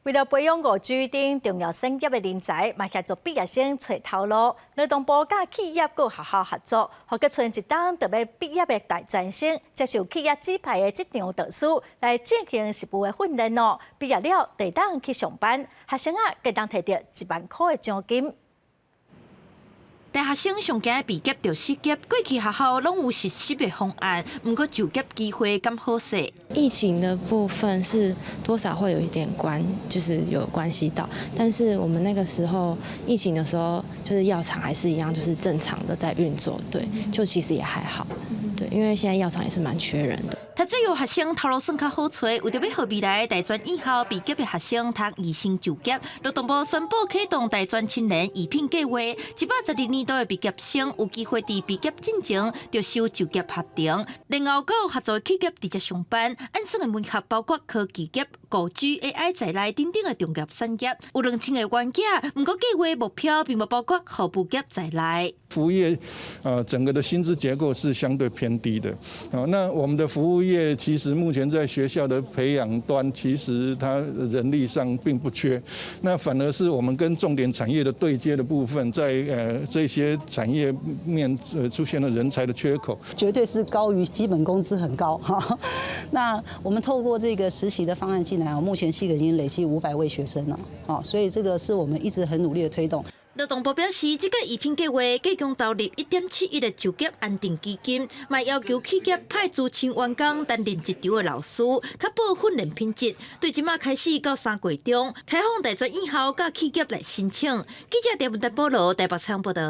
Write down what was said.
为了培养5G等重要产业的人才，嘛协助毕业生找头路。劳动部甲企业佮学校合作，互结剩一档特别毕业的大专生，接受企业指派的职场导师来进行实务的训练哦。毕业了，得当去上班，学生计当摕到1万块的奖金。 大学生上惊毕业就失业，过去学校拢有实习的方案，不过就业机会咁好势。疫情的部分是多少会有一点就是有关系到，但是我们那个时候疫情的时候，就是药厂还是一样，就是正常的在运作，对，就其实也还好，对，因为现在药厂也是蛮缺人的。 读这个学生头路算较好找，为着要互未来大专以后毕业的学生读医生就业，劳动部宣布启动大专青年应聘计划，112年度的毕业生有机会伫毕业进前就受就业核定，然后有合作的企业直接上班。按算的门槛包括科技业、5G、AI 在内等等的重要产业，有2000个员额，不过计划目标并不包括服务业在内。 服务业，整个的薪资结构是相对偏低的。那我们的服务业其实目前在学校的培养端，其实它人力上并不缺。那反而是我们跟重点产业的对接的部分，在这些产业面出现了人才的缺口，绝对是高于基本工资很高哈。那我们透过这个实习的方案进来，目前系已经累计500位学生了，所以这个是我们一直很努力的推动。 劳动部表示，这个应聘计划计共投入1.7亿的就业安定基金，嘛要求企业派驻青员工担任1场的老师，确保训练品质。对即马开始到3月中，开放大专以后，甲企业来申请。记者陈文达报道，台北采访报道。